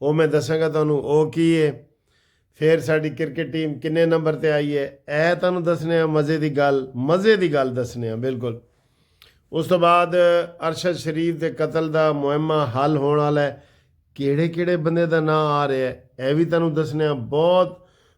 ਉਹ ਮੈਂ ਦੱਸਾਂਗਾ ਤੁਹਾਨੂੰ ਉਹ ਕੀ ਹੈ। ਫਿਰ ਸਾਡੀ ਕ੍ਰਿਕਟ ਟੀਮ ਕਿੰਨੇ ਨੰਬਰ ਤੇ ਆਈ ਹੈ ਇਹ ਤੁਹਾਨੂੰ ਦੱਸਣੇ ਆ। ਮਜ਼ੇ ਦੀ ਗੱਲ ਦੱਸਣੇ ਆ ਬਿਲਕੁਲ। ਉਸ ਤੋਂ ਬਾਅਦ ਅਰਸ਼ਦ ਸ਼ਰੀਫ ਦੇ ਕਤਲ ਦਾ ਮੁਹਿੰਮਾ ਹੱਲ ਹੋਣ ਵਾਲਾ ਹੈ। ਕਿਹੜੇ ਕਿਹੜੇ ਬੰਦੇ ਦਾ ਨਾਂ ਆ ਰਿਹਾ ਹੈ ਇਹ ਵੀ ਤੁਹਾਨੂੰ ਦੱਸਣੇ ਆ। ਬਹੁਤ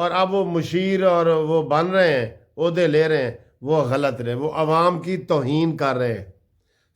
اور اب وہ مشیر اور وہ بن رہے ہیں، عہدے لے رہے ہیں، وہ غلط رہے، وہ عوام کی توہین کر رہے ہیں۔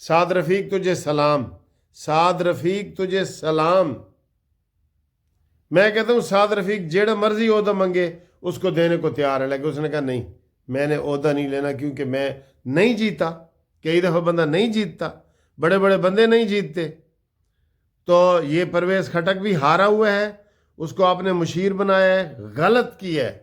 سعد رفیق تجھے سلام، سعد رفیق تجھے سلام۔ میں کہتا ہوں سعد رفیق جیڑا مرضی عہدہ منگے اس کو دینے کو تیار ہے، لیکن اس نے کہا نہیں، میں نے عہدہ نہیں لینا کیونکہ میں نہیں جیتا۔ کئی دفعہ بندہ نہیں جیتتا، بڑے بڑے بندے نہیں جیتتے۔ تو یہ پرویز خٹک بھی ہارا ہوا ہے، اس کو آپ نے مشیر بنایا ہے، غلط کیا ہے،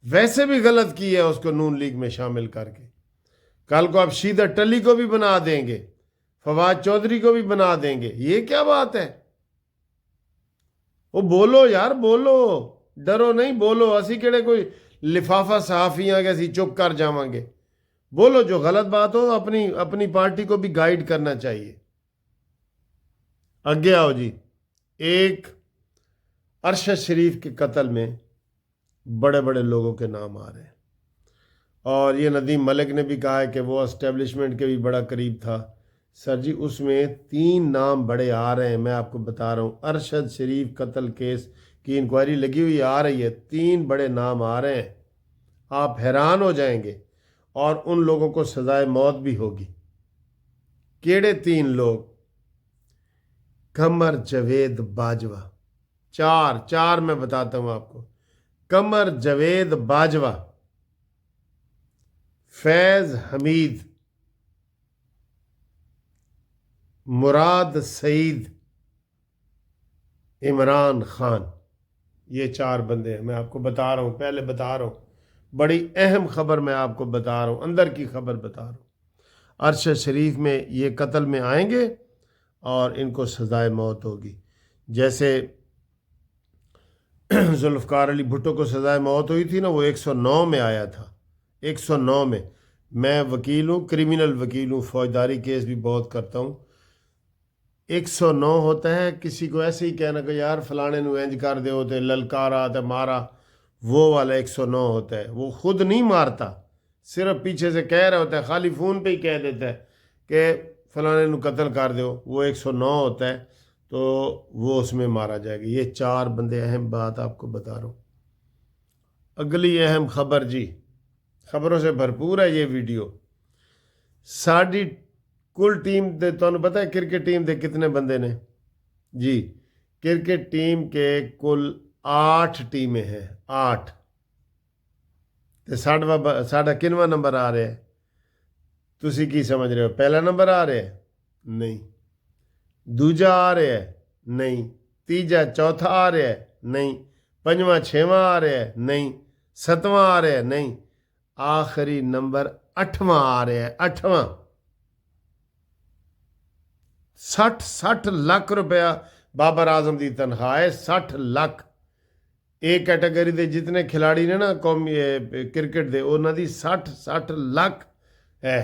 ویسے بھی غلط کیا ہے اس کو نون لیگ میں شامل کر کے۔ کل کو آپ شیدہ ٹلی کو بھی بنا دیں گے، فواد چودھری کو بھی بنا دیں گے، یہ کیا بات ہے؟ وہ بولو یار، بولو، ڈرو نہیں، بولو۔ اسی کہڑے کوئی لفافہ صحافیاں کے اسی چپ کر جاواں گے؟ بولو، جو غلط بات ہو اپنی پارٹی کو بھی گائیڈ کرنا چاہیے۔ آگے آؤ جی۔ ایک ارشد شریف کے قتل میں بڑے بڑے لوگوں کے نام آ رہے ہیں، اور یہ ندیم ملک نے بھی کہا ہے کہ وہ اسٹیبلشمنٹ کے بھی بڑا قریب تھا۔ سر جی اس میں 3 نام بڑے آ رہے ہیں، میں آپ کو بتا رہا ہوں۔ ارشد شریف قتل کیس کی انکوائری لگی ہوئی آ رہی ہے، 3 بڑے نام آ رہے ہیں، آپ حیران ہو جائیں گے، اور ان لوگوں کو سزائے موت بھی ہوگی۔ کیڑے 3 لوگ؟ قمر جاوید باجوہ۔ چار میں بتاتا ہوں آپ کو۔ قمر جاوید باجوہ، فیض حمید، مراد سعید، عمران خان۔ یہ 4 بندے ہیں، میں آپ کو بتا رہا ہوں، پہلے بتا رہا ہوں، بڑی اہم خبر میں آپ کو بتا رہا ہوں، اندر کی خبر بتا رہا ہوں۔ ارشد شریف میں یہ قتل میں آئیں گے اور ان کو سزائے موت ہوگی۔ جیسے ذوالفقار علی بھٹو کو سزائے موت ہوئی تھی نا، وہ 109 میں آیا تھا، 109 میں۔ میں وکیل ہوں، کرمنل وکیل ہوں، فوجداری کیس بھی بہت کرتا ہوں۔ 109 ہوتا ہے، کسی کو ایسے ہی کہنا کہ یار فلانے نو انج کر دے ہوتے، للکارا تے مارا، وہ والا 109 ہوتا ہے۔ وہ خود نہیں مارتا، صرف پیچھے سے کہہ رہا ہوتا ہے، خالی فون پہ ہی کہہ دیتا ہے کہ فلانے نو قتل کر دیو، وہ 109 ہوتا ہے، تو وہ اس میں مارا جائے گا۔ یہ 4 بندے، اہم بات آپ کو بتا رہا ہوں۔ اگلی اہم خبر جی، خبروں سے بھرپور ہے یہ ویڈیو۔ ساڑی کل ٹیم دے تمہیں پتہ ہے کرکٹ ٹیم دے کتنے بندے نے؟ جی کرکٹ ٹیم کے کل 8 ٹیمیں ہیں، 8۔ تے ساڑا کنواں نمبر آ رہا ہے؟ تسی کی سمجھ رہے ہو؟ پہلا نمبر آ رہا ہے؟ نہیں۔ دوجا آ رہا ہے؟ نہیں۔ تیجا چوتھا آ رہا ہے؟ نہیں۔ پنجواں چھواں آ رہا ہے؟ نہیں۔ 7واں آ رہا ہے؟ نہیں۔ آخری نمبر 8واں آ رہا ہے، 8واں۔ 60 لاکھ روپیہ بابر اعظم دی تنخواہ ہے، 60 لاکھ۔ ایک کیٹیگری دے جتنے کھلاڑی نے نا قومی کرکٹ دے، انہاں دی 60 لاکھ ہے۔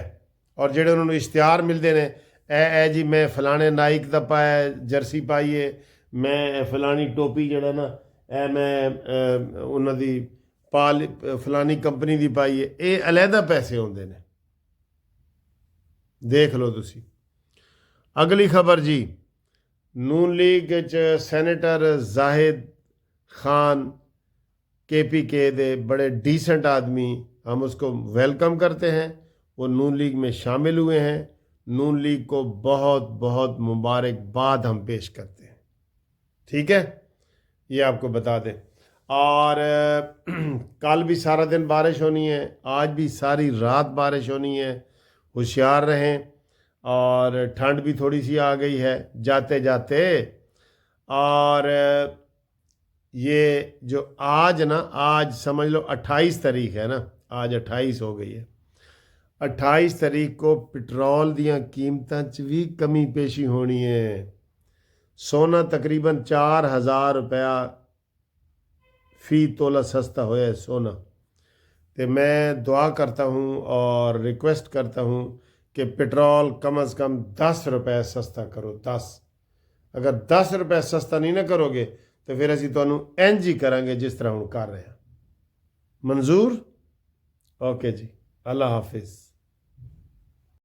اور جڑے انہوں نے اشتہار ملتے ہیں، اے جی میں فلانے نائک دا پایا جرسی پائیے، میں فلانی ٹوپی جڑا نا اے میں انہاں دی فلانی کمپنی دی پائیے، اے علیحدہ پیسے ہوندے نے، دیکھ لو تسی۔ اگلی خبر جی، نون لیگ سینیٹر زاہد خان KPK دے بڑے ڈیسنٹ آدمی، ہم اس کو ویلکم کرتے ہیں، وہ نون لیگ میں شامل ہوئے ہیں۔ نون لیگ کو بہت بہت مبارکباد ہم پیش کرتے ہیں، ٹھیک ہے، یہ آپ کو بتا دیں۔ اور کل بھی سارا دن بارش ہونی ہے، آج بھی ساری رات بارش ہونی ہے، ہوشیار رہیں۔ اور ٹھنڈ بھی تھوڑی سی آ گئی ہے جاتے جاتے۔ اور یہ جو آج سمجھ لو 28 تاریخ ہے نا، آج 28 ہو گئی ہے، 28 تاریخ کو پٹرول دیاں قیمتاں چ بھی کمی پیشی ہونی ہے۔ سونا تقریباً 4000 روپیہ فی تولہ سستا ہویا ہے سونا۔ تو میں دعا کرتا ہوں اور ریکویسٹ کرتا ہوں کہ پٹرول کم از کم 10 روپے سستا کرو، 10۔ اگر 10 روپے سستا نہیں نہ کرو گے تو پھر اسی تانوں انج ہی کریں گے جس طرح ہم کر رہے ہیں۔ منظور؟ اوکے جی، اللہ حافظ۔